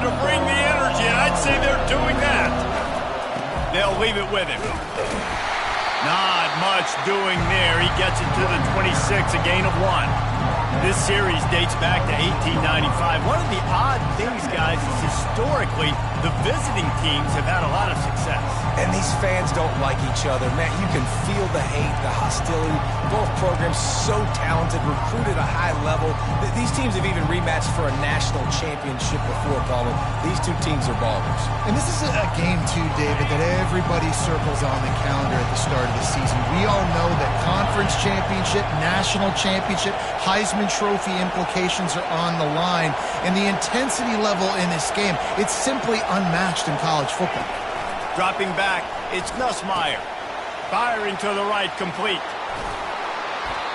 to bring the energy, and I'd say they're doing that. They'll leave it with him. Not much doing there. He gets it to the 26, a gain of 1. This series dates back to 1895. One of the odd things, guys, is historically the visiting teams have had a lot of success. And these fans don't like each other. Man, you can feel the hate, the hostility. Both programs so talented, recruited at a high level. These teams have even rematched for a national championship before, Paulo. These two teams are ballers. And this is a game, too, David, that everybody circles on the calendar at the start of the season. We all know that conference championship, national championship, Heisman Trophy implications are on the line. And the intensity level in this game, it's simply unmatched in college football. Dropping back, it's Nussmeier. Firing to the right, complete.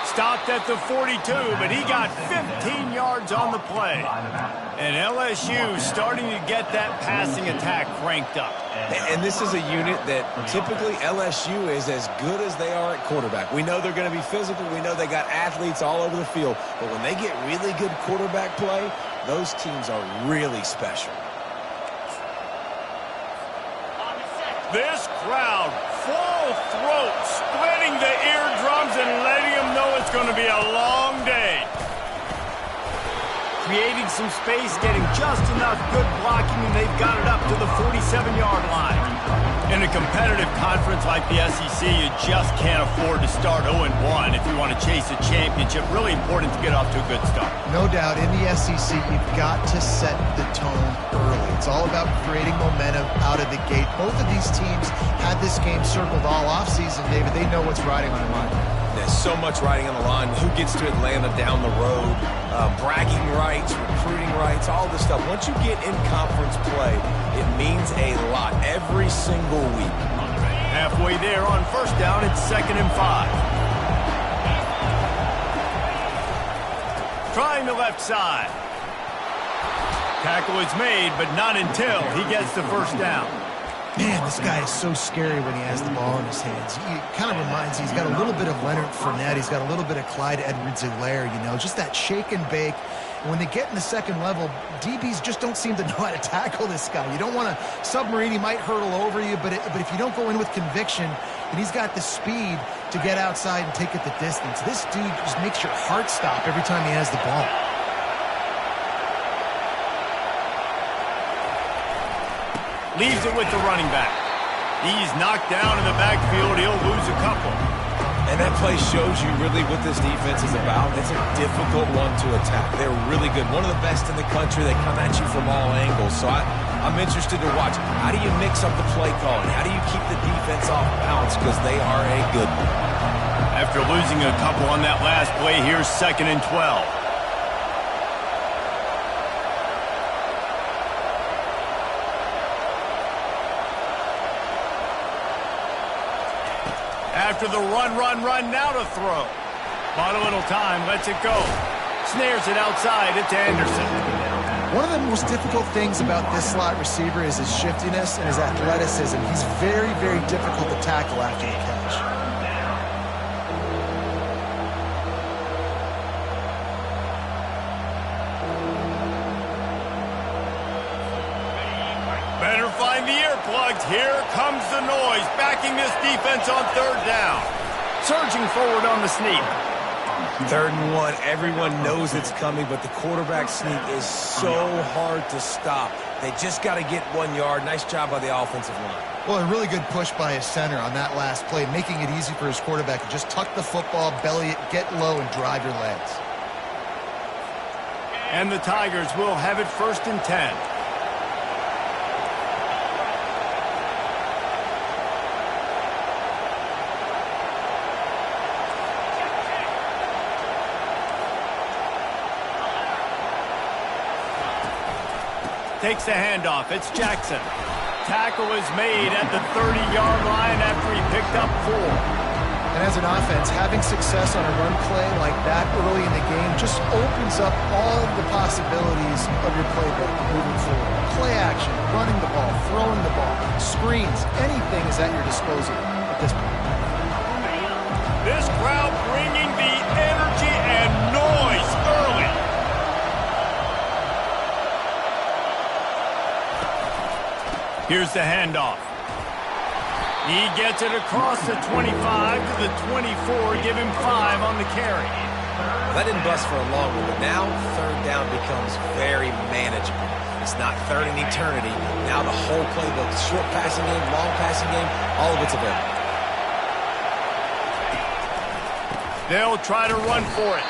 Stopped at the 42, but he got 15 yards on the play. And LSU starting to get that passing attack cranked up. And this is a unit that typically LSU is as good as they are at quarterback. We know they're going to be physical. We know they got athletes all over the field. But when they get really good quarterback play, those teams are really special. This crowd, full throat, splitting the eardrums and letting them know it's going to be a long day. Creating some space, getting just enough good blocking, and they've got it up to the 47-yard line. In a competitive conference like the SEC, you just can't afford to start 0-1 if you want to chase a championship. Really important to get off to a good start. No doubt, in the SEC, you've got to set the tone early. It's all about creating momentum out of the gate. Both of these teams had this game circled all offseason, David. They know what's riding on their mind. There's so much riding on the line. Who gets to Atlanta down the road? Bragging rights, recruiting rights, all this stuff. Once you get in conference play, it means a lot every single week. Halfway there on first down, it's 2nd and 5. Trying the left side. Tackle is made, but not until he gets the first down. Man, this guy is so scary when he has the ball in his hands. He kind of reminds me, he's got a little bit of Leonard Fournette. He's got a little bit of Clyde Edwards-Helaire, you know, just that shake and bake. And when they get in the second level, DBs just don't seem to know how to tackle this guy. You don't want to submarine. He might hurtle over you, but if you don't go in with conviction, and he's got the speed to get outside and take it the distance. This dude just makes your heart stop every time he has the ball. Leaves it with the running back. He's knocked down in the backfield. He'll lose a couple. And that play shows you really what this defense is about. It's a difficult one to attack. They're really good. One of the best in the country. They come at you from all angles. So I'm interested to watch. How do you mix up the play calling? How do you keep the defense off balance? Because they are a good one. After losing a couple on that last play, here's 2nd and 12. After the run, now to throw. Bought a little time, lets it go. Snares it outside, it's Anderson. One of the most difficult things about this slot receiver is his shiftiness and his athleticism. He's very, very difficult to tackle after the catch. Better find the earplugs. Here comes the noise, backing this defense on 3rd down. Surging forward on the sneak. 3rd and 1. Everyone knows it's coming, but the quarterback sneak is so hard to stop. They just got to get 1 yard. Nice job by the offensive line. Well, a really good push by his center on that last play, making it easy for his quarterback to just tuck the football, belly it, get low, and drive your legs. And the Tigers will have it 1st and 10. Takes the handoff. It's Jackson. Tackle is made at the 30-yard line after he picked up 4. And as an offense, having success on a run play like that early in the game just opens up all the possibilities of your playbook moving forward. Play action, running the ball, throwing the ball, screens, anything is at your disposal at this point. This crowd bringing the energy and noise early. Here's the handoff. He gets it across the 25 to the 24. Give him 5 on the carry. That didn't bust for a long one, but now third down becomes very manageable. It's not third in eternity. Now the whole playbook, short passing game, long passing game, all of it's available. They'll try to run for it.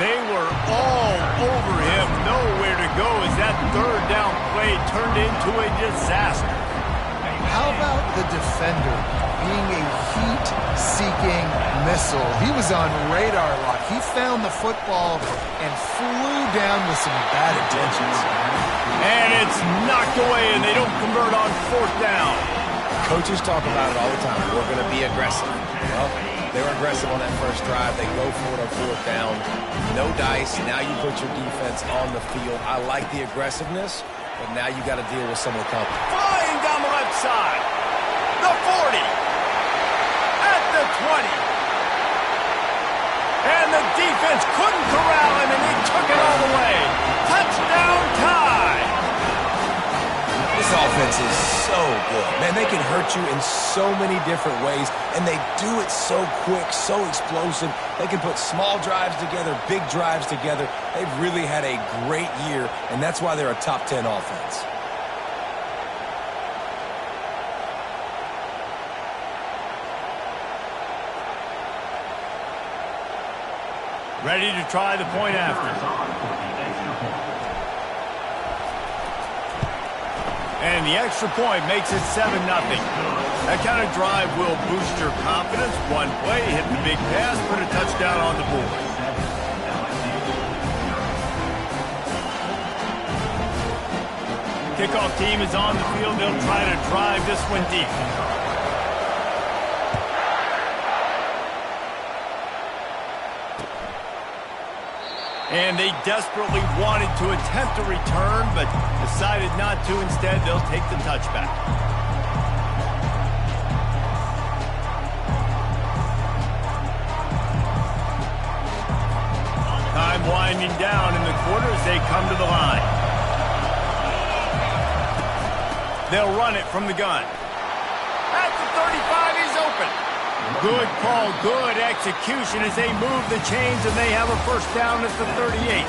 They were all over him. Nowhere to go as that third down play turned into a disaster. How about the defender being a heat-seeking missile? He was on radar lock. He found the football and flew down with some bad intentions. And it's knocked away, and they don't convert on 4th down. Coaches talk about it all the time. We're going to be aggressive. Well, they were aggressive on that first drive. They go for it on 4th down. No dice. Now you put your defense on the field. I like the aggressiveness, but now you got to deal with some of the company. Flying down the left side. The 40. At the 20. And the defense couldn't corral him, and he took it all the way. Touchdown tie. This offense is so good. Man, they can hurt you in so many different ways, and they do it so quick, so explosive. They can put small drives together, big drives together. They've really had a great year, and that's why they're a top 10 offense. Ready to try the point after. And the extra point makes it 7-0. That kind of drive will boost your confidence. One play, hit the big pass, put a touchdown on the board. Kickoff team is on the field. They'll try to drive this one deep. And they desperately wanted to attempt a return, but decided not to. Instead, they'll take the touchback. Time winding down in the quarter as they come to the line. They'll run it from the gun. At the 35, he's open. Good call, good execution as they move the chains, and they have a first down at the 38.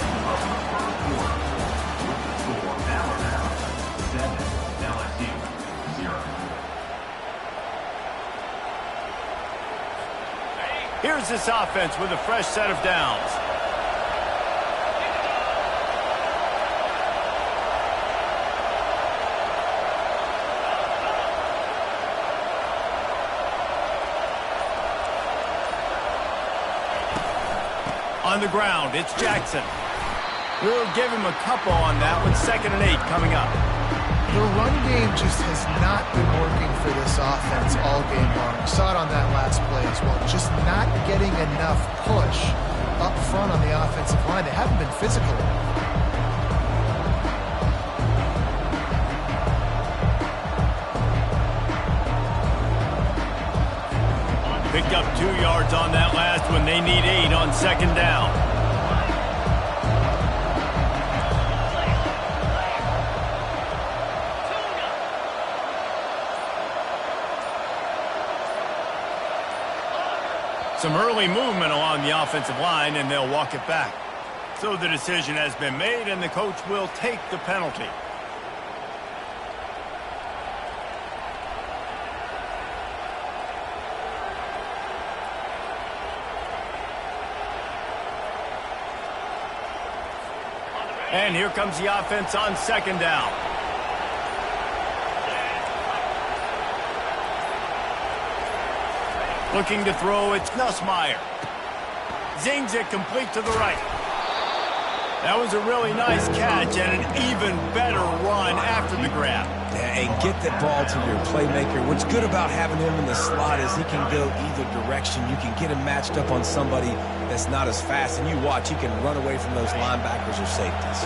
Here's this offense with a fresh set of downs. On the ground, it's Jackson. We'll give him a couple on that one. 2nd and 8 coming up. The run game just has not been working for this offense all game long. We saw it on that last play as well. Just not getting enough push up front on the offensive line. They haven't been physical enough. Picked up 2 yards on that last one. They need 8 on 2nd down. Some early movement along the offensive line, and they'll walk it back. So the decision has been made, and the coach will take the penalty. And here comes the offense on 2nd down. Looking to throw, it's Nussmeier. Zings it complete to the right. That was a really nice catch and an even better run after the grab. Yeah, and get that ball to your playmaker. What's good about having him in the slot is he can go either direction. You can get him matched up on somebody that's not as fast, and you watch, he can run away from those linebackers or safeties.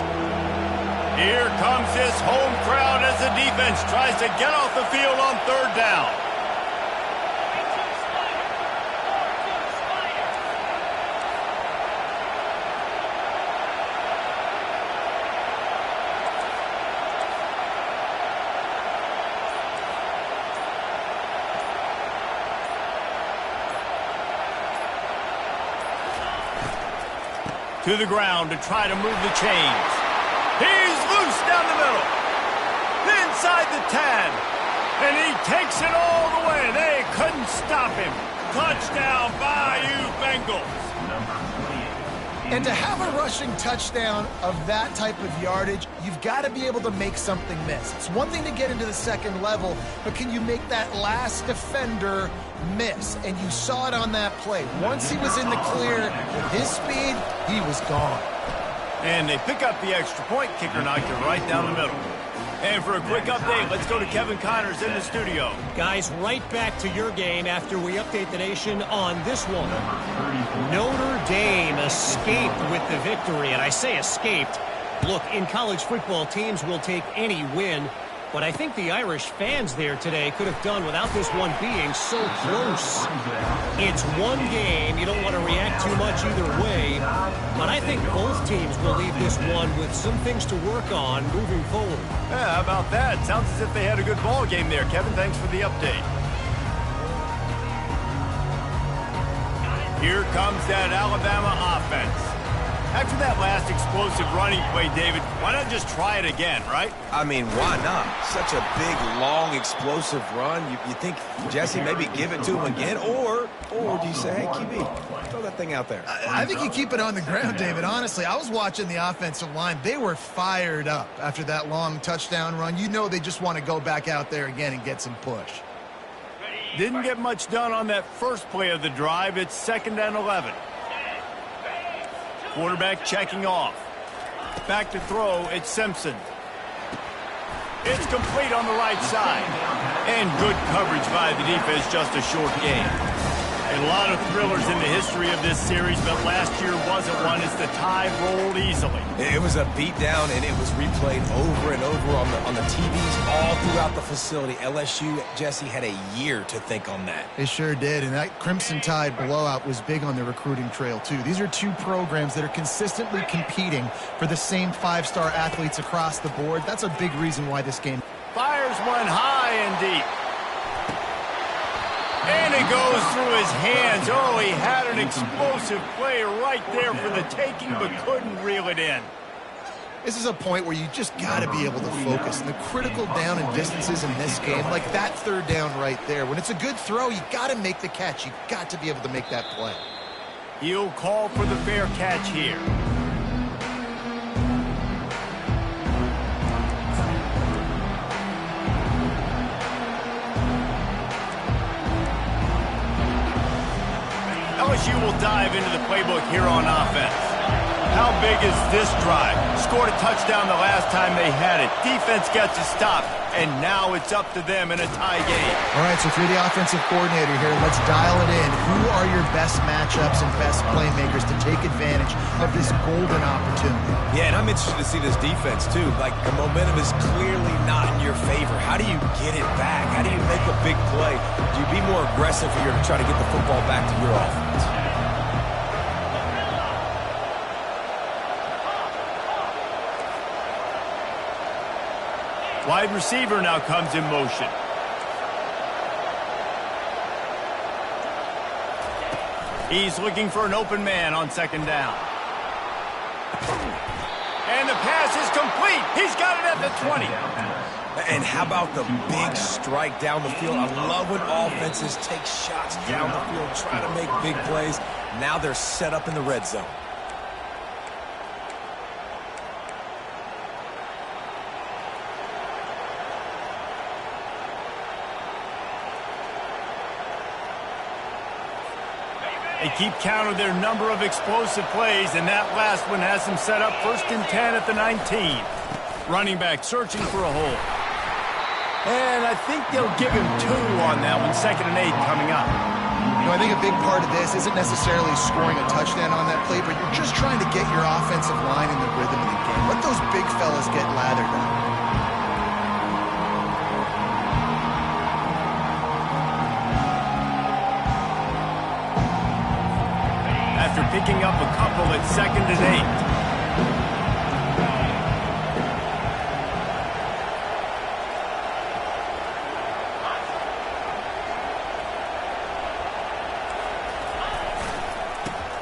Here comes this home crowd as the defense tries to get off the field on 3rd down. To the ground to try to move the chains. He's loose down the middle. Inside the 10. And he takes it all the way. They couldn't stop him. Touchdown, Bayou Bengals. And to have a rushing touchdown of that type of yardage, you've got to be able to make something miss. It's one thing to get into the second level, but can you make that last defender miss? And you saw it on that play. Once he was in the clear with his speed, he was gone. And they pick up the extra point. Kicker knocked it right down the middle. And for a quick update, let's go to Kevin Connors in the studio. Guys, right back to your game after we update the nation on this one. Notre Dame escaped with the victory, and I say escaped. Look, in college football, teams will take any win, but I think the Irish fans there today could have done without this one being so close. It's one game. You don't want to react too much either way, but I think both teams will leave this one with some things to work on moving forward. Yeah, how about that? Sounds as if they had a good ball game there. Kevin, thanks for the update. Here comes that Alabama offense. After that last explosive running play, David, why not just try it again, right? I mean, why not? Such a big, long, explosive run. You think, Jesse, maybe give it to him again? Or do you say, hey, QB, throw that thing out there? I think you keep it on the ground, David. Honestly, I was watching the offensive line. They were fired up after that long touchdown run. You know they just want to go back out there again and get some push. Didn't get much done on that first play of the drive. It's 2nd and 11. Quarterback checking off. Back to throw, it's Simpson. It's complete on the right side. And good coverage by the defense, just a short game. A lot of thrillers in the history of this series, but last year wasn't one as the tide rolled easily. It was a beatdown, and it was replayed over and over on the TVs all throughout the facility. LSU, Jesse, had a year to think on that. They sure did, and that Crimson Tide blowout was big on the recruiting trail, too. These are two programs that are consistently competing for the same five-star athletes across the board. That's a big reason why this game... Fires one high and deep. And it goes through his hands. Oh, he had an explosive play right there for the taking, but couldn't reel it in. This is a point where you just got to be able to focus. And the critical down and distances in this game, like that third down right there, when it's a good throw, you got to make the catch. You got to be able to make that play. He'll call for the fair catch here. LSU will dive into the playbook here on offense. How big is this drive? Scored a touchdown the last time they had it. Defense gets a stop, and now it's up to them in a tie game. All right, so if you're the offensive coordinator here, let's dial it in. Who are your best matchups and best playmakers to take advantage of this golden opportunity? Yeah, and I'm interested to see this defense, too. Like, the momentum is clearly not in your favor. How do you get it back? How do you make a big play? Do you be more aggressive here to try to get the football back to your offense? Wide receiver now comes in motion. He's looking for an open man on 2nd down. And the pass is complete. He's got it at the 20. And how about the big strike down the field? I love when offenses take shots down the field, try to make big plays. Now they're set up in the red zone. They keep count of their number of explosive plays, and that last one has them set up 1st and 10 at the 19. Running back searching for a hole. And I think they'll give him 2 on that one, 2nd and 8 coming up. You know, I think a big part of this isn't necessarily scoring a touchdown on that play, but you're just trying to get your offensive line in the rhythm of the game. Let those big fellas get lathered up. After picking up a couple at 2nd and 8.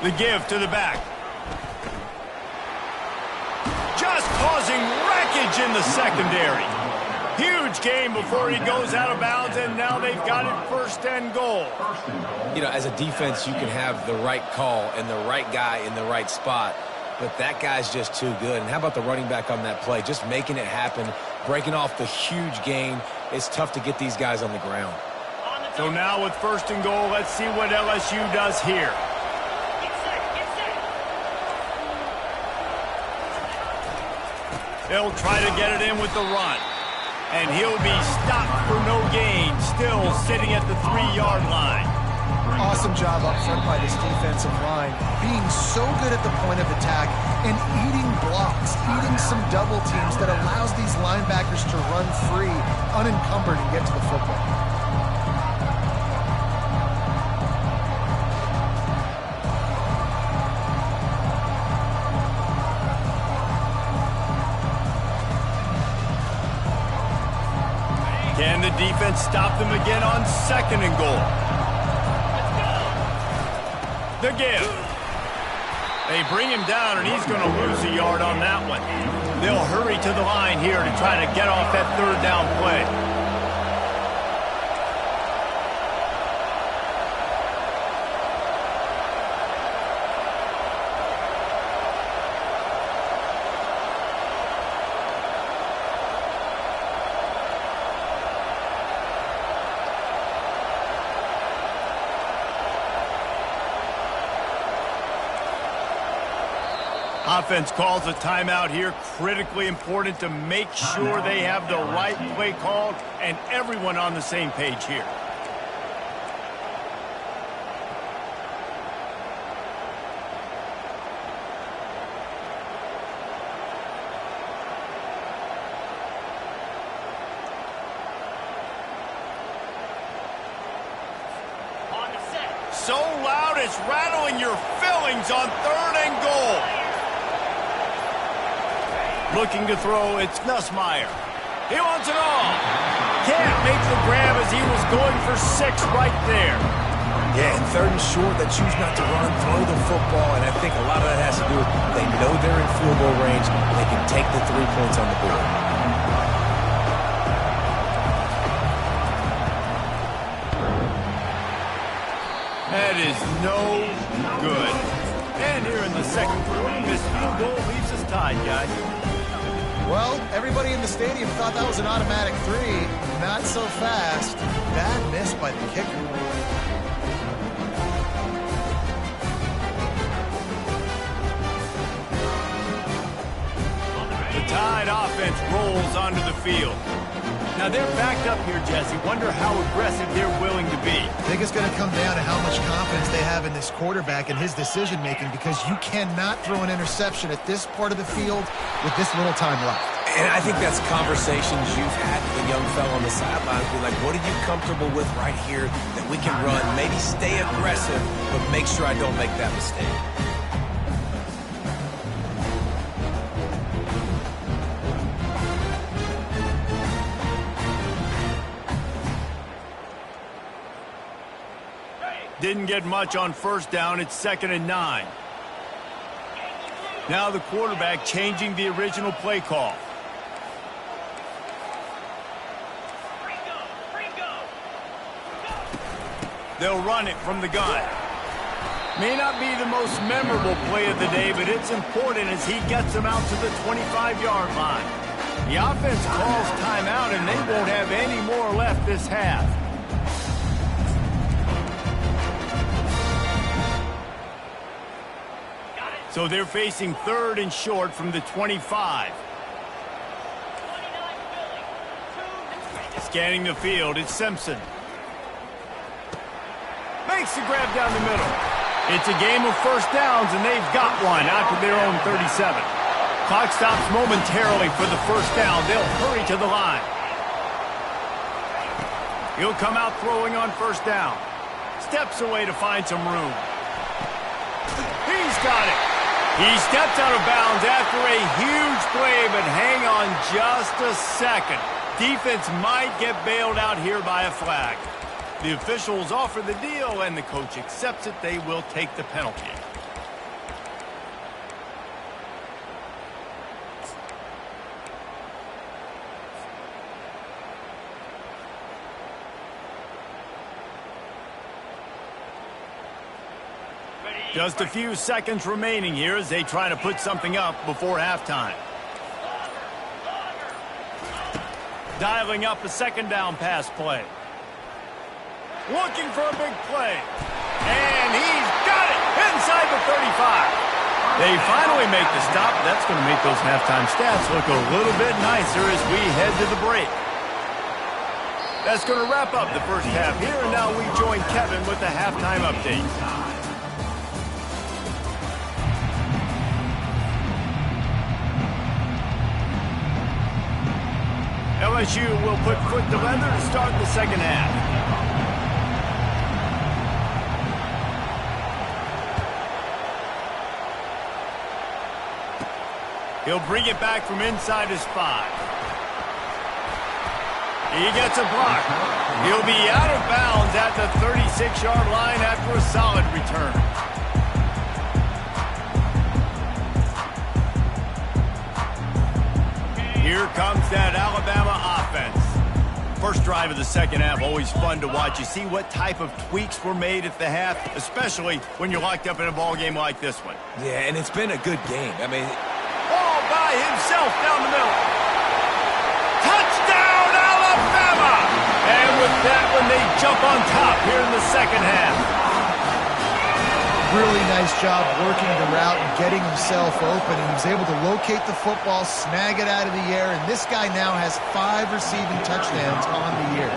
The give to the back. just causing wreckage in the secondary. Huge game before he goes out of bounds, and now they've got it 1st and goal. You know, as a defense, you can have the right call and the right guy in the right spot, but that guy's just too good. And how about the running back on that play? Just making it happen, breaking off the huge gain. It's tough to get these guys on the ground. So now with 1st and goal, let's see what LSU does here. They'll try to get it in with the run. And he'll be stopped for no gain, still sitting at the 3-yard line. Awesome job up front by this defensive line, being so good at the point of attack and eating blocks, eating some double teams that allows these linebackers to run free, unencumbered, and get to the football. Can the defense stop them again on 2nd and goal? The give. They bring him down, and he's going to lose a yard on that one. They'll hurry to the line here to try to get off that 3rd down play. Offense calls a timeout here. Critically important to make sure they have the right play called and everyone on the same page here. So loud it's rattling your fillings on 3rd and goal. Looking to throw, it's Nussmeier. He wants it all. Can't make the grab as he was going for 6 right there. Yeah, and 3rd and short, they choose not to run, throw the football, and I think a lot of that has to do with they know they're in field goal range. They can take the 3 points on the board. That is no good. And here in the 2nd quarter, this field goal leaves us tied, guys. Well, everybody in the stadium thought that was an automatic 3. Not so fast. Bad miss by the kicker. The Tide offense rolls onto the field. Now they're backed up here, Jesse. Wonder how aggressive they're willing to be. I think it's going to come down to how much confidence they have in this quarterback and his decision-making, because you cannot throw an interception at this part of the field with this little time left. And I think that's conversations you've had with a young fellow on the sidelines. Be like, what are you comfortable with right here that we can run? Maybe stay aggressive, but make sure I don't make that mistake. Didn't get much on 1st down. It's 2nd and 9. Now the quarterback changing the original play call. They'll run it from the gun. May not be the most memorable play of the day, but it's important as he gets them out to the 25-yard line. The offense calls timeout, and they won't have any more left this half. So they're facing 3rd and short from the 25. Scanning the field, it's Simpson. Makes the grab down the middle. It's a game of 1st downs, and they've got one out to their own 37. Clock stops momentarily for the 1st down. They'll hurry to the line. He'll come out throwing on 1st down. Steps away to find some room. He's got it. He steps out of bounds after a huge play, but hang on just a second. Defense might get bailed out here by a flag. The officials offer the deal, and the coach accepts it. They will take the penalty. Just a few seconds remaining here as they try to put something up before halftime. Dialing up a second down pass play. Looking for a big play. And he's got it inside the 35. They finally make the stop. That's going to make those halftime stats look a little bit nicer as we head to the break. That's going to wrap up the first half here, and now we join Kevin with the halftime update. LSU will put foot to leather to start the second half. He'll bring it back from inside his 5. He gets a block. He'll be out of bounds at the 36-yard line after a solid return. Here comes that Alabama offense. First drive of the second half, always fun to watch. You see what type of tweaks were made at the half, especially when you're locked up in a ball game like this one. Yeah, and it's been a good game. I mean, all by himself down the middle. Touchdown, Alabama! And with that one, they jump on top here in the second half. Really nice job working the route and getting himself open. He was able to locate the football, snag it out of the air, and this guy now has 5 receiving touchdowns on the year.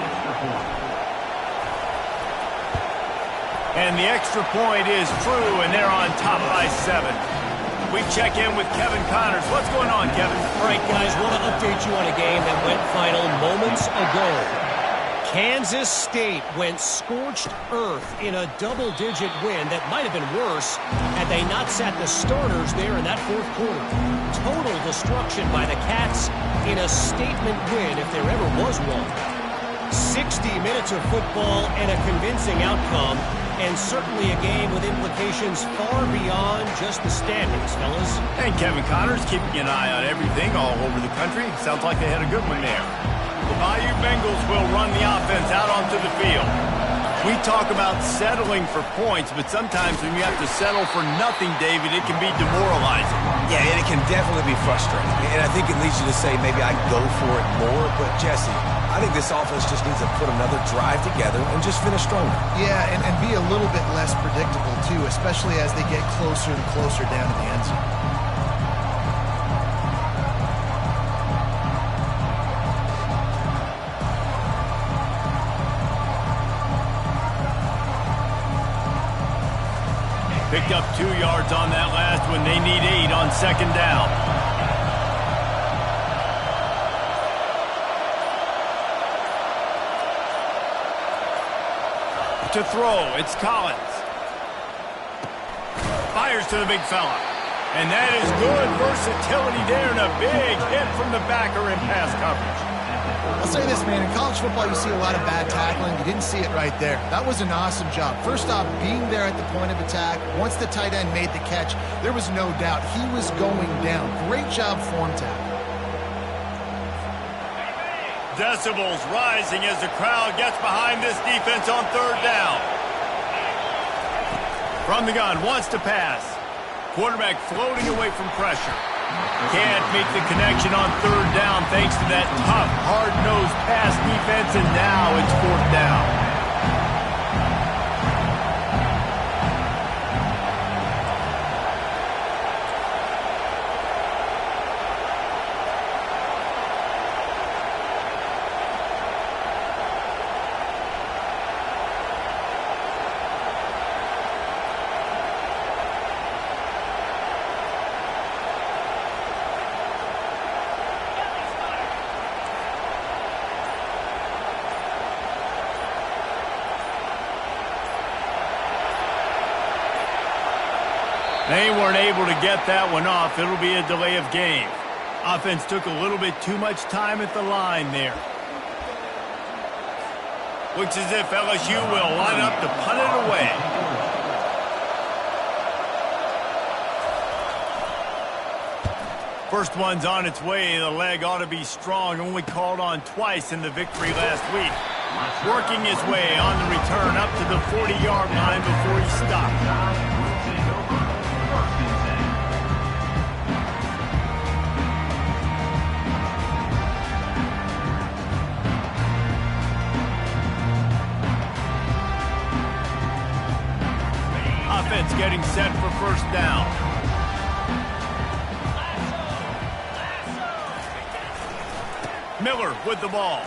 And the extra point is true, and they're on top by 7. We check in with Kevin Connors. What's going on, Kevin? All right, guys, want to update you on a game that went final moments ago. Kansas State went scorched earth in a double-digit win that might have been worse had they not sat the starters there in that fourth quarter. Total destruction by the Cats in a statement win if there ever was one. 60 minutes of football and a convincing outcome, and certainly a game with implications far beyond just the standings, fellas. And Kevin Connors keeping an eye on everything all over the country. Sounds like they had a good one there. The Bayou Bengals will run the offense out onto the field. We talk about settling for points, but sometimes when you have to settle for nothing, David, it can be demoralizing. yeah, and it can definitely be frustrating. And I think it leads you to say maybe I go for it more. But, Jesse, I think this offense just needs to put another drive together and just finish stronger. Yeah, and be a little bit less predictable, too, especially as they get closer and closer down to the end zone. Picked up 2 yards on that last one. They need 8 on second down. To throw, it's Collins. Fires to the big fella. And that is good versatility there and a big hit from the backer in pass coverage. I'll say this, man, in college football you see a lot of bad tackling. You didn't see it right there. That was an awesome job. First off, being there at the point of attack. Once the tight end made the catch, there was no doubt he was going down. Great job form tackle. Decibels rising as the crowd gets behind this defense on third down. From the gun, wants to pass. Quarterback floating away from pressure. Can't make the connection on third down thanks to that tough, hard-nosed pass defense, and now it's fourth down. They weren't able to get that one off. It'll be a delay of game. Offense took a little bit too much time at the line there. Looks as if LSU will line up to punt it away. First one's on its way. The leg ought to be strong. Only called on twice in the victory last week. Working his way on the return up to the 40-yard line before he stopped. getting set for first down. Miller with the ball.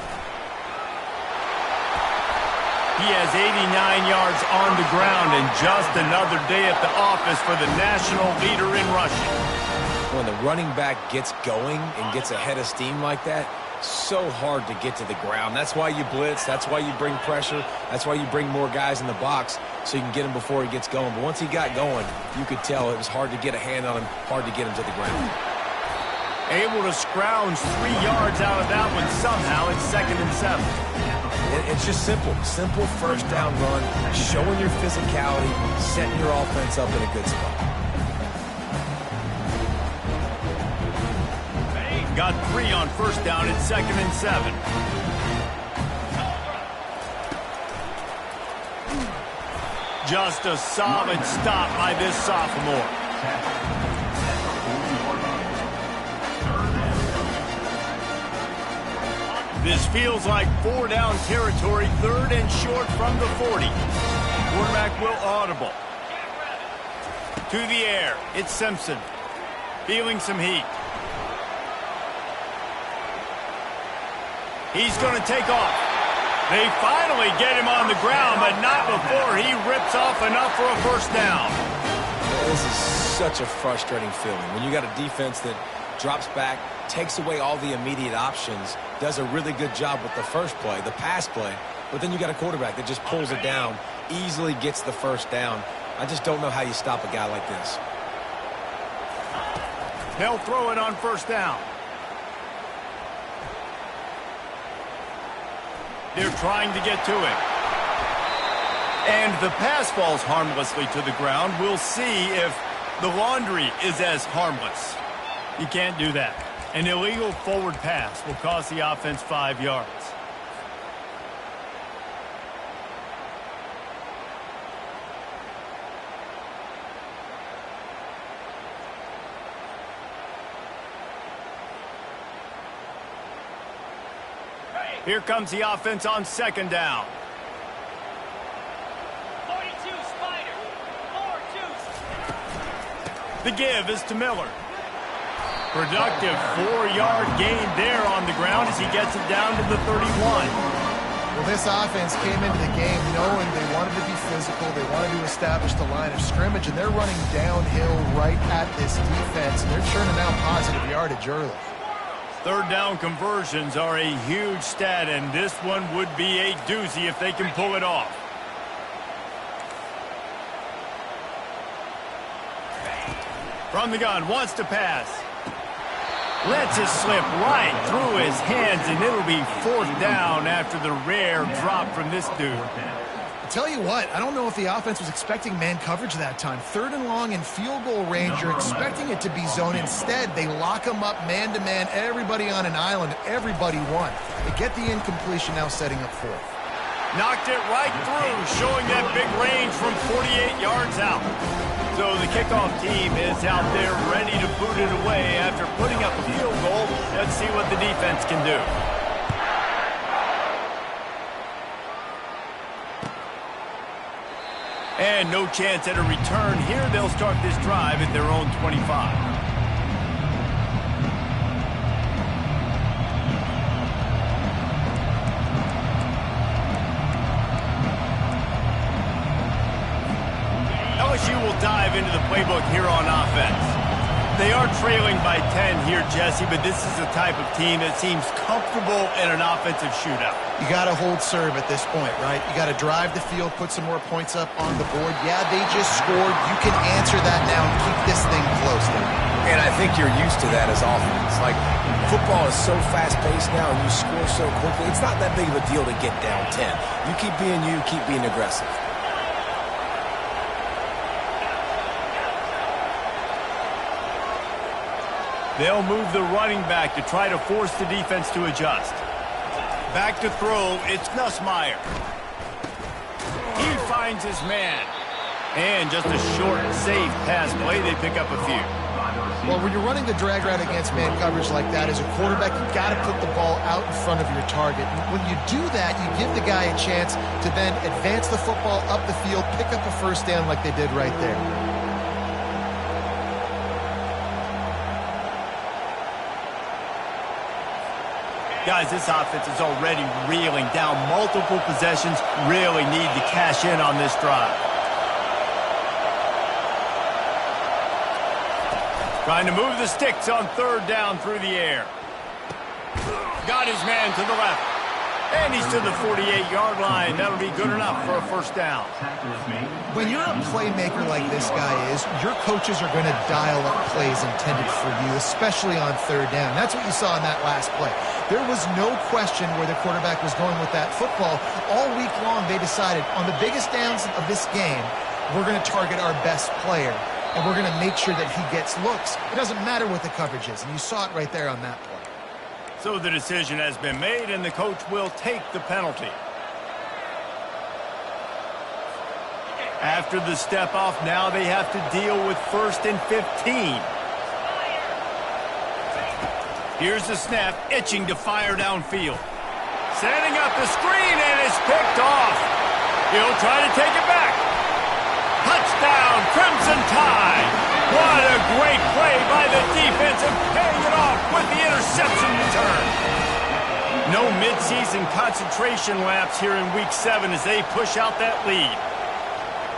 He has 89 yards on the ground and just another day at the office for the national leader in rushing. When the running back gets going and gets ahead of steam like that, so hard to get to the ground. That's why you blitz. That's why you bring pressure. That's why you bring more guys in the box so you can get him before he gets going. But once he got going, you could tell it was hard to get a hand on him, hard to get him to the ground. Able to scrounge 3 yards out of that one somehow. It's 2nd and 7. It's just simple. Simple first down run, showing your physicality, setting your offense up in a good spot. Got 3 on first down. It's 2nd and 7. Just a solid stop by this sophomore. This feels like 4-down territory, 3rd and short from the 40. Quarterback will audible. To the air, it's Simpson. Feeling some heat. He's going to take off. They finally get him on the ground, but not before he rips off enough for a first down. This is such a frustrating feeling when you got a defense that drops back, takes away all the immediate options, does a really good job with the first play, the pass play, but then you got a quarterback that just pulls it down, easily gets the first down. I just don't know how you stop a guy like this. They'll throw it on first down. They're trying to get to it. And the pass falls harmlessly to the ground. We'll see if the laundry is as harmless. You can't do that. An illegal forward pass will cost the offense 5 yards. Here comes the offense on 2nd down. 42 Spider. 4-2. The give is to Miller. Productive 4-yard gain there on the ground as he gets it down to the 31. Well, this offense came into the game knowing they wanted to be physical, they wanted to establish the line of scrimmage, and they're running downhill right at this defense, and they're churning out positive yardage early. 3rd down conversions are a huge stat, and this one would be a doozy if they can pull it off. From the gun, wants to pass. Lets it slip right through his hands, and it'll be 4th down after the rare drop from this dude. I tell you what, I don't know if the offense was expecting man coverage that time. 3rd and long in field goal range, you're expecting it to be zone. Instead, they lock them up man-to-man, everybody on an island, everybody won. They get the incompletion, now setting up 4th. Knocked it right through, showing that big range from 48 yards out. So the kickoff team is out there ready to boot it away after putting up a field goal. Let's see what the defense can do. And no chance at a return here. They'll start this drive at their own 25. LSU will dive into the playbook here on offense. They are trailing by 10 here, Jesse, but this is the type of team that seems comfortable in an offensive shootout. You got to hold serve at this point, right? You got to drive the field, put some more points up on the board. Yeah, they just scored. You can answer that now and keep this thing close. And I think you're used to that as offense. Like, football is so fast-paced now and you score so quickly, it's not that big of a deal to get down 10. You keep being you, keep being aggressive. They'll move the running back to try to force the defense to adjust. Back to throw, it's Nussmeier. He finds his man. And just a short, safe pass play, they pick up a few. Well, when you're running the drag route against man coverage like that, as a quarterback, you've got to put the ball out in front of your target. When you do that, you give the guy a chance to then advance the football up the field, pick up a first down like they did right there. Guys, this offense is already reeling down multiple possessions. Really need to cash in on this drive. Trying to move the sticks on third down through the air. Got his man to the left. And he's to the 48-yard line. That'll be good enough for a first down. When you're a playmaker like this guy is, your coaches are going to dial up plays intended for you, especially on third down. That's what you saw in that last play. There was no question where the quarterback was going with that football. All week long, they decided on the biggest downs of this game, we're going to target our best player, and we're going to make sure that he gets looks. It doesn't matter what the coverage is, and you saw it right there on that play. So the decision has been made, and the coach will take the penalty. After the step off, now they have to deal with 1st and 15. Here's the snap, itching to fire downfield. Setting up the screen, and it's picked off. He'll try to take it back. Touchdown, Crimson Tide. What a great play by the defense and paying it off with the interception return. No midseason concentration laps here in Week 7 as they push out that lead.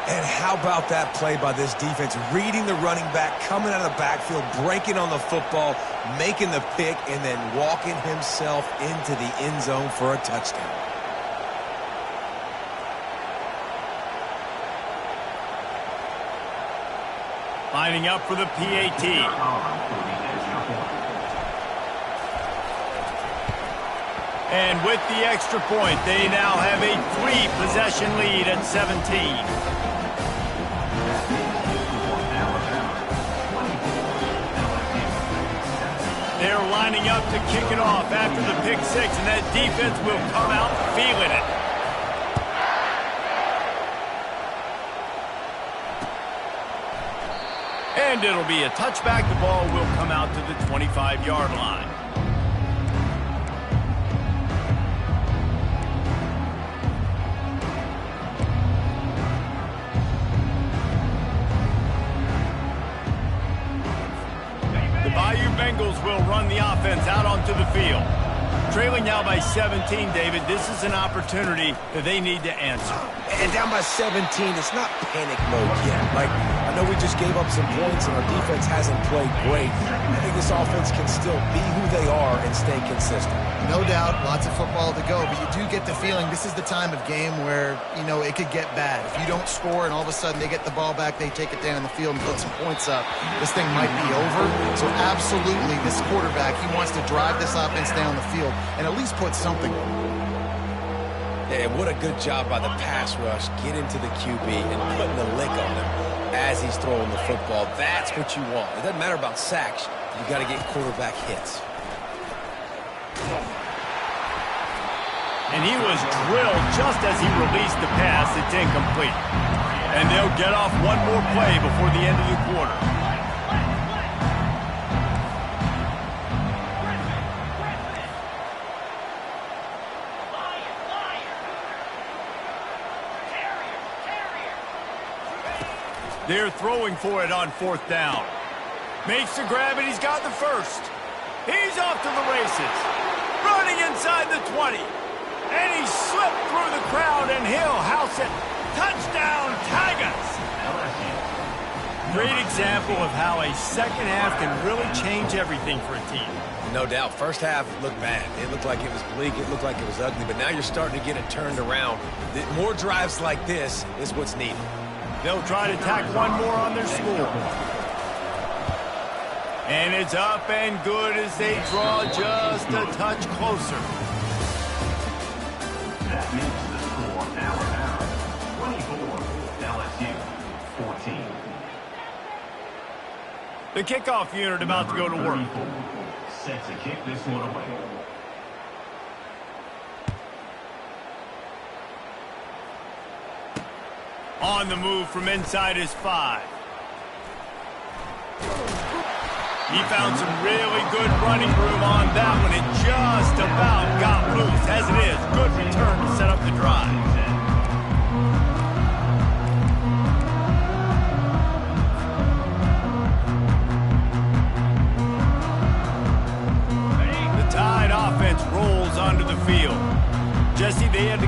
And how about that play by this defense? Reading the running back, coming out of the backfield, breaking on the football, making the pick, and then walking himself into the end zone for a touchdown. Lining up for the PAT. And with the extra point, they now have a 3-possession lead at 17. They're lining up to kick it off after the pick six, and that defense will come out feeling it. And it'll be a touchback. The ball will come out to the 25-yard line. The Bayou Bengals will run the offense out onto the field. Trailing now by 17, David, this is an opportunity that they need to answer. And down by 17, it's not panic mode yet. Like, I know we just gave up some points and our defense hasn't played great. I think this offense can still be who they are and stay consistent. No doubt, lots of football to go, but you do get the feeling this is the time of game where, you know, it could get bad. If you don't score and all of a sudden they get the ball back, they take it down the field and put some points up, this thing might be over. So absolutely, this quarterback, he wants to drive this offense down the field and at least put something on it. Yeah, what a good job by the pass rush. Get into the QB and putting the lick on him as he's throwing the football. That's what you want. It doesn't matter about sacks. You got to get quarterback hits. And he was drilled just as he released the pass. It's incomplete. And they'll get off one more play before the end of the quarter. They're throwing for it on 4th down. Makes the grab, and he's got the first. He's off to the races. Running inside the 20. And he slipped through the crowd, and he'll house it. Touchdown, Tigers! Great example of how a second half can really change everything for a team. No doubt. First half looked bad. It looked like it was bleak. It looked like it was ugly. But now you're starting to get it turned around. More drives like this is what's needed. They'll try to tack one more on their score. And it's up and good as they draw just a touch closer. That makes the score now 24, LSU 14. The kickoff unit about to go to work. Set to kick this one away. On the move from inside his 5. He found some really good running room on that one. It just about got loose. As it is, good return to set up the drive. The Tide offense rolls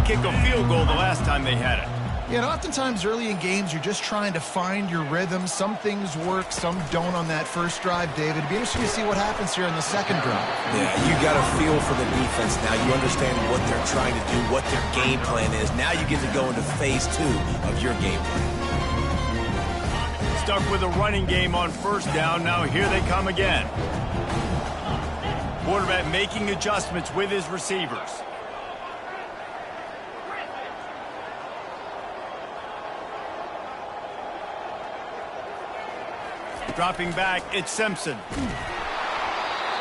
kick a field goal the last time they had it. Yeah, and oftentimes early in games, you're just trying to find your rhythm. Some things work, some don't on that first drive, David. It'd be interesting to see what happens here in the second drive. Yeah, you got a feel for the defense now. You understand what they're trying to do, what their game plan is. Now you get to go into phase 2 of your game plan. Stuck with a running game on first down. Now here they come again. Quarterback making adjustments with his receivers. Dropping back, it's Simpson.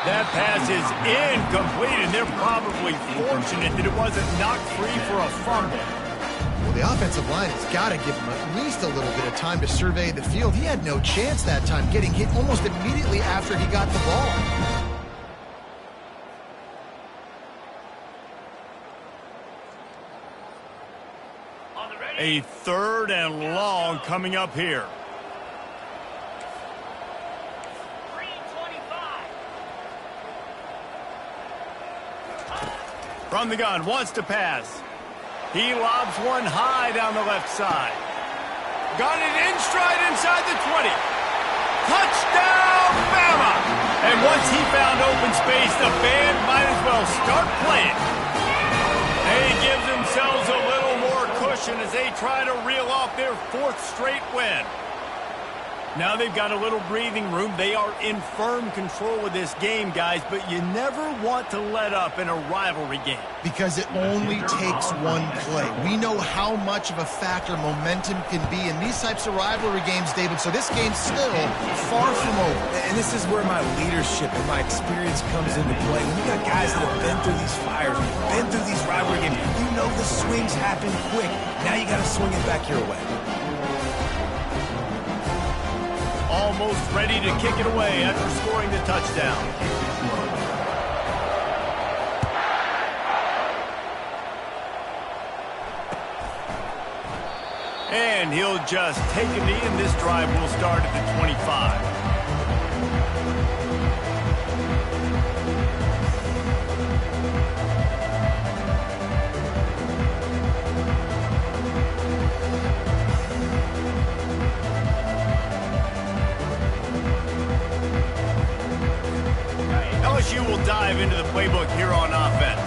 That pass is incomplete, and they're probably fortunate that it wasn't knocked free for a fumble. Well, the offensive line has got to give him at least a little bit of time to survey the field. He had no chance that time, getting hit almost immediately after he got the ball. A 3rd and long coming up here. From the gun, wants to pass. He lobs one high down the left side. Got it in stride inside the 20. Touchdown, Bama! And once he found open space, the band might as well start playing. They give themselves a little more cushion as they try to reel off their 4th straight win. Now they've got a little breathing room. They are in firm control of this game, guys, but you never want to let up in a rivalry game. Because it only takes one play. We know how much of a factor momentum can be in these types of rivalry games, David, so this game's still far from over. And this is where my leadership and my experience comes into play. When you got guys that have been through these fires, been through these rivalry games, you know the swings happen quick. Now you got to swing it back your way. Almost ready to kick it away after scoring the touchdown. And he'll just take a knee, and this drive will start at the 25. LSU will dive into the playbook here on offense.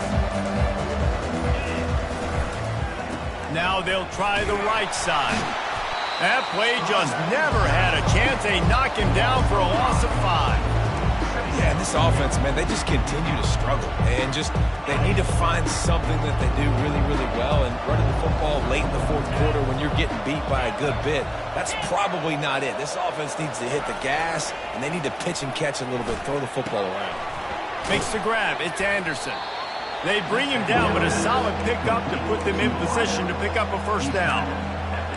Now they'll try the right side. That play just never had a chance. They knock him down for a loss of 5. Yeah, and this offense, man, they just continue to struggle. And they need to find something that they do really, really well. And running the football late in the 4th quarter when you're getting beat by a good bit, that's probably not it. This offense needs to hit the gas, and they need to pitch and catch a little bit, throw the football around. Makes the grab. It's Anderson. They bring him down, but a solid pickup to put them in position to pick up a first down.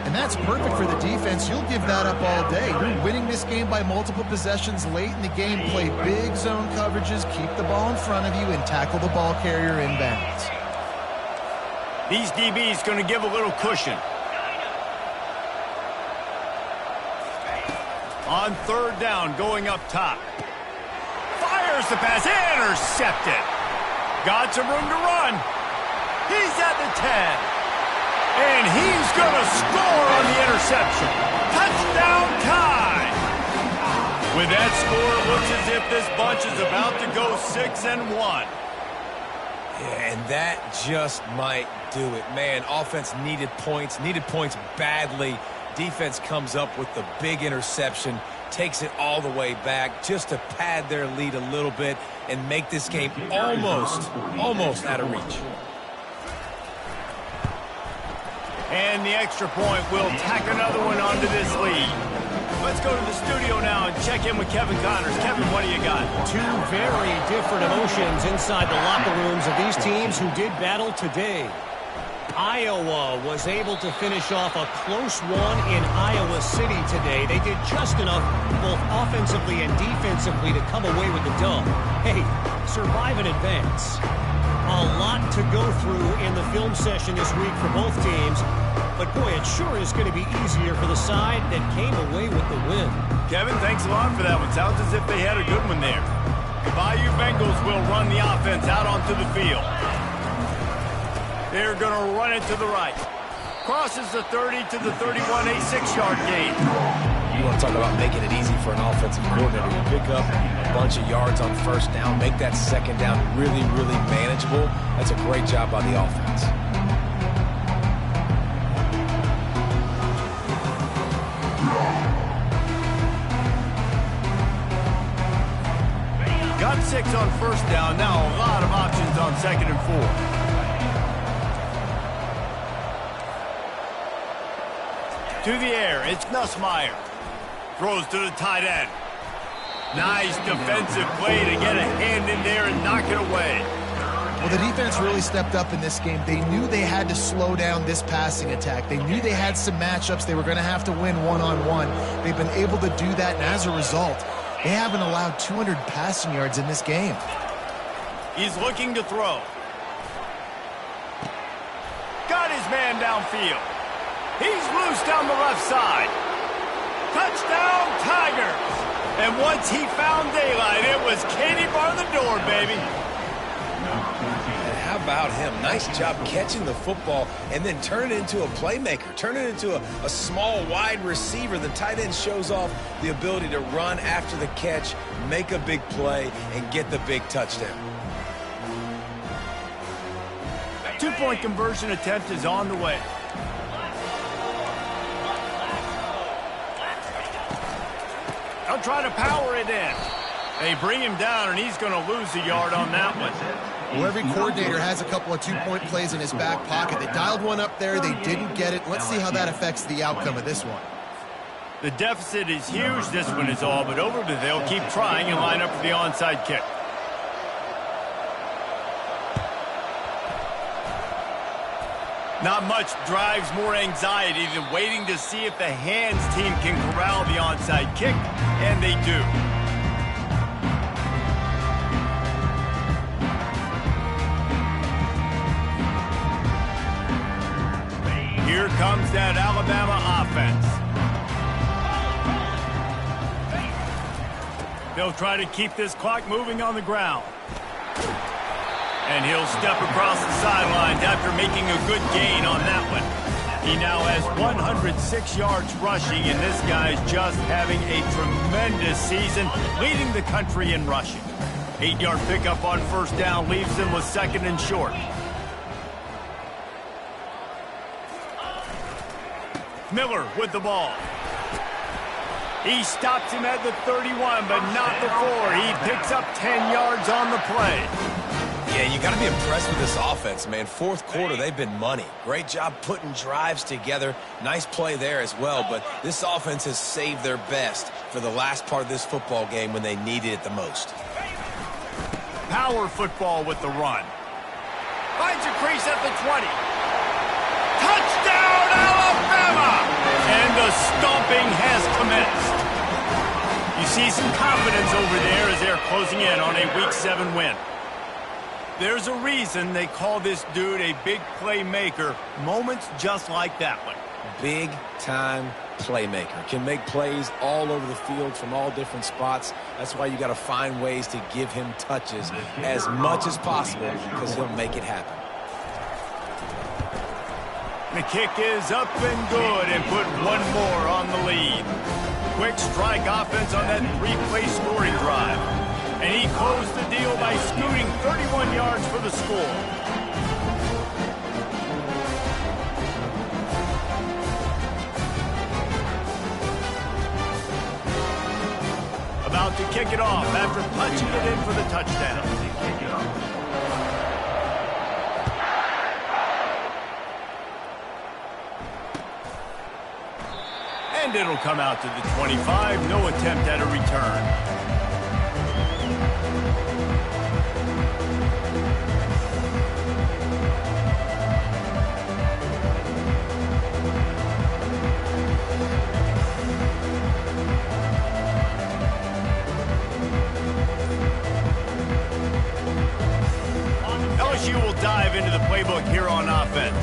And that's perfect for the defense. You'll give that up all day. You're winning this game by multiple possessions late in the game. Play big zone coverages, keep the ball in front of you, and tackle the ball carrier inbounds. These DBs going to give a little cushion. On 3rd down, going up top. Fires the pass, intercepted. Got some room to run. He's at the 10. And he's going to score on the interception. Touchdown tie. With that score, it looks as if this bunch is about to go 6-1. Yeah, and that just might do it. Man, offense needed points badly. Defense comes up with the big interception, takes it all the way back just to pad their lead a little bit and make this game almost out of reach. And the extra point will tack another one onto this lead. Let's go to the studio now and check in with Kevin Connors. Kevin, what do you got? 2 very different emotions inside the locker rooms of these teams who did battle today. Iowa was able to finish off a close one in Iowa City today. They did just enough both offensively and defensively to come away with the dub. Hey, survive and advance. A lot to go through in the film session this week for both teams. But, boy, it sure is going to be easier for the side that came away with the win. Kevin, thanks a lot for that one. Sounds as if they had a good one there. The Bayou Bengals will run the offense out onto the field. They're going to run it to the right. Crosses the 30 to the 31, a 6-yard gain. You want to talk about making it easy for an offensive coordinator. You pick up a bunch of yards on first down, make that second down really, really manageable. That's a great job by the offense. Got 6 on first down. Now a lot of options on 2nd and 4. To the air, it's Nussmeier. Throws to the tight end. Nice defensive play to get a hand in there and knock it away. Well, the defense really stepped up in this game. They knew they had to slow down this passing attack. They knew they had some matchups they were going to have to win one-on-one. They've been able to do that, and as a result, they haven't allowed 200 passing yards in this game. He's looking to throw. Got his man downfield. He's loose down the left side. Touchdown, Tigers. And once he found daylight, it was Katie bar the door, baby. And how about him? Nice job catching the football and then turn it into a playmaker. Turn it into a small, wide receiver. The tight end shows off the ability to run after the catch, make a big play, and get the big touchdown. 2-point conversion attempt is on the way. They'll try to power it in. They bring him down, and he's going to lose a yard on that one. Well, every coordinator has a couple of 2-point plays in his back pocket. They dialed one up there. They didn't get it. Let's see how that affects the outcome of this one. The deficit is huge. This one is all but over, but they'll keep trying and line up for the onside kick. Not much drives more anxiety than waiting to see if the hands team can corral the onside kick, and they do. Here comes that Alabama offense. They'll try to keep this clock moving on the ground. And he'll step across the sidelines after making a good gain on that one. He now has 106 yards rushing, and this guy's just having a tremendous season, leading the country in rushing. 8-yard pickup on first down leaves him with 2nd and short. Miller with the ball. He stops him at the 31, but not before. He picks up 10 yards on the play. Yeah, you got to be impressed with this offense, man. Fourth quarter, they've been money. Great job putting drives together. Nice play there as well, but this offense has saved their best for the last part of this football game when they needed it the most. Power football with the run. Finds a crease at the 20. Touchdown, Alabama! And the stomping has commenced. You see some confidence over there as they're closing in on a Week 7 win. There's a reason they call this dude a big playmaker. Moments just like that one. Big-time playmaker. Can make plays all over the field from all different spots. That's why you got to find ways to give him touches as much as possible because he'll make it happen. The kick is up and good and put one more on the lead. Quick strike offense on that 3-play scoring drive. And he closed the deal by scooting 31 yards for the score. About to kick it off after punching it in for the touchdown. And it'll come out to the 25. No attempt at a return. LSU will dive into the playbook here on offense.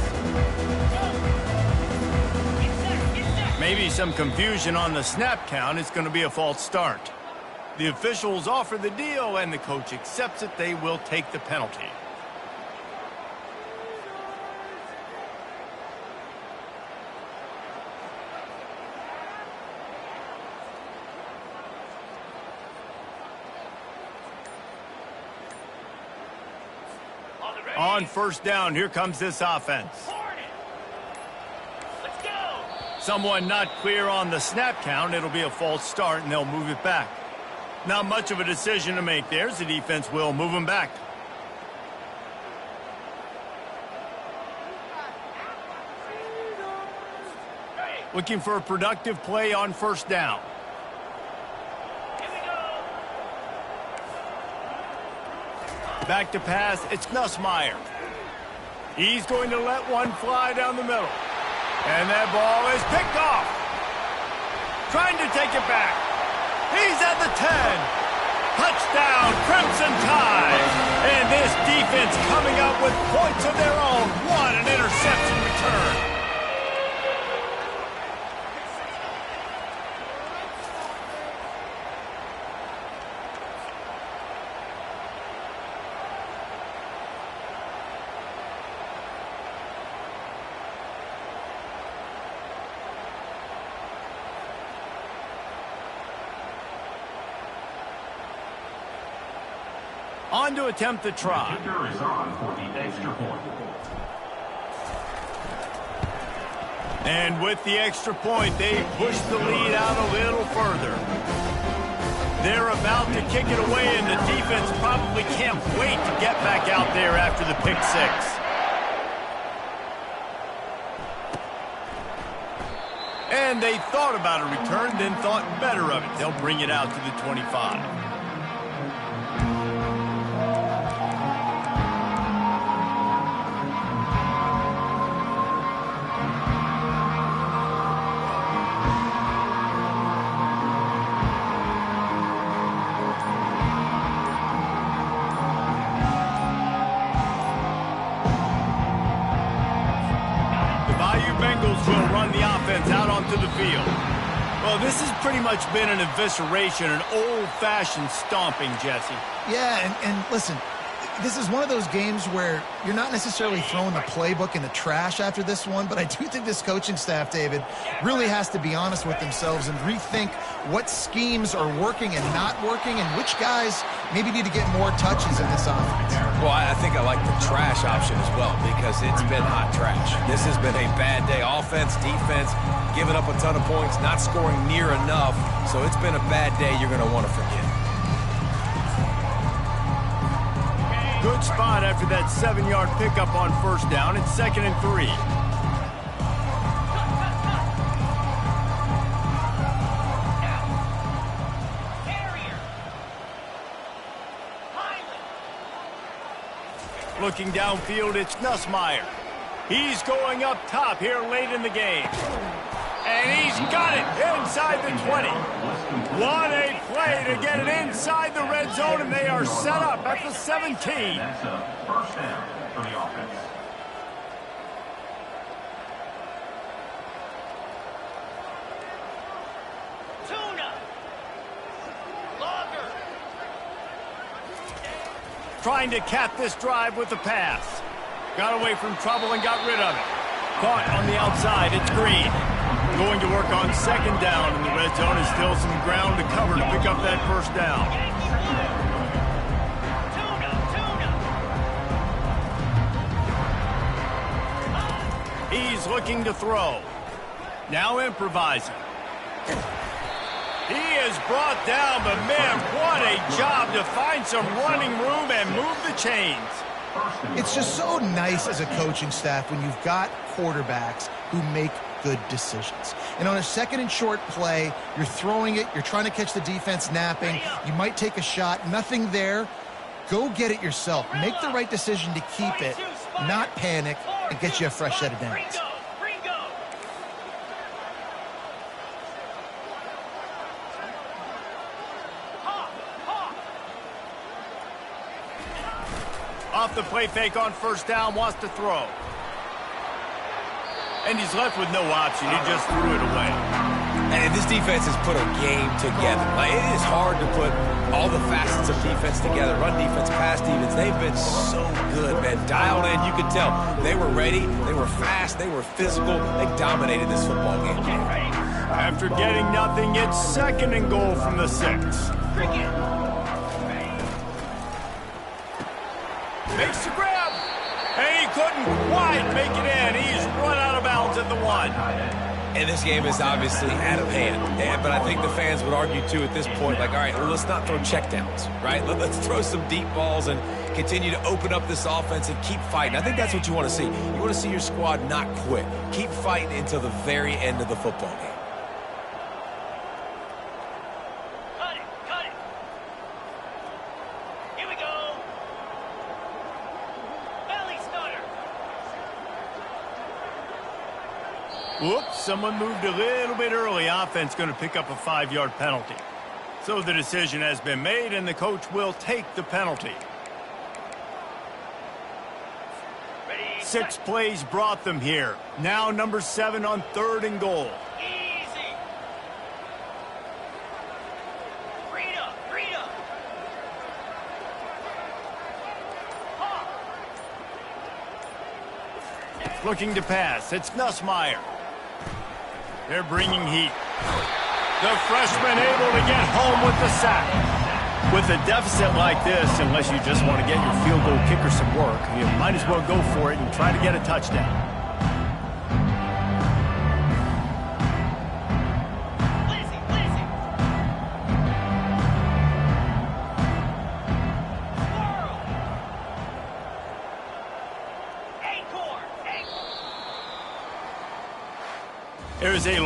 Maybe some confusion on the snap count. It's going to be a false start. The officials offer the deal, and the coach accepts it. They will take the penalty. On first down, here comes this offense. Let's go. Someone not clear on the snap count. It'll be a false start, and they'll move it back. Not much of a decision to make there. The defense will move them back. Looking for a productive play on first down. Here we go. Back to pass, it's Nussmeier. He's going to let one fly down the middle. And that ball is picked off. Trying to take it back. He's at the 10. Touchdown, Crimson Tide. And this defense coming up with points of their own. What an interception return. On to attempt the try. Kicker is on for the extra point. And with the extra point, they push the lead out a little further. They're about to kick it away, and the defense probably can't wait to get back out there after the pick six. And they thought about a return, then thought better of it. They'll bring it out to the 25. Will run the offense out onto the field. Well, this has pretty much been an evisceration, an old-fashioned stomping, Jesse. Yeah, and listen, this is one of those games where you're not necessarily throwing the playbook in the trash after this one, but I do think this coaching staff, David, really has to be honest with themselves and rethink what schemes are working and not working and which guys maybe need to get more touches in this offense. Well, I think I like the trash option as well because it's been hot trash. This has been a bad day. Offense, defense, giving up a ton of points, not scoring near enough. So it's been a bad day you're going to want to forget. Good spot after that 7-yard pickup on first down. It's 2nd and 3. Looking downfield, it's Nussmeier. He's going up top here late in the game. And he's got it inside the 20. What a play to get it inside the red zone, and they are set up at the 17. That's a first down for the offense. Tuna. Longer. Trying to cap this drive with the pass. Got away from trouble and got rid of it. Caught on the outside, it's Green. Going to work on 2nd down in the red zone, and still some ground to cover to pick up that first down. He's looking to throw. Now improvising. He is brought down, but man, what a job to find some running room and move the chains. It's just so nice as a coaching staff when you've got quarterbacks who make good decisions. And on a 2nd and short play, you're throwing it, you're trying to catch the defense napping, you might take a shot, nothing there. Go get it yourself. Make the right decision to keep it, not panic, and get you a fresh set of downs. Off the play fake on first down, wants to throw. And he's left with no option. He just threw it away. And this defense has put a game together. Like, it is hard to put all the facets of defense together. Run defense, pass defense. They've been so good, man. Dialed in, you could tell. They were ready. They were fast. They were physical. They dominated this football game. After getting nothing, it's 2nd and goal from the 6. Makes the grab. couldn't quite make it in. He's run out of bounds at the 1. And this game is obviously out of hand. But I think the fans would argue, too, at this point, like, all right, well, let's not throw checkdowns, right? Let's throw some deep balls and continue to open up this offense and keep fighting. I think that's what you want to see. You want to see your squad not quit. Keep fighting until the very end of the football game. Cut it, cut it. Here we go. Belly starter. Whoops, someone moved a little bit early. Offense going to pick up a 5-yard penalty. So the decision has been made, and the coach will take the penalty. 6 plays brought them here. Now number 7 on 3rd and goal. Easy. Rita, Rita. Looking to pass. It's Nussmeier. They're bringing heat. The freshman able to get home with the sack. With a deficit like this, unless you just want to get your field goal kicker some work, you might as well go for it and try to get a touchdown. Lizzie, Lizzie. Squirrel. Acorn, acorn. There's a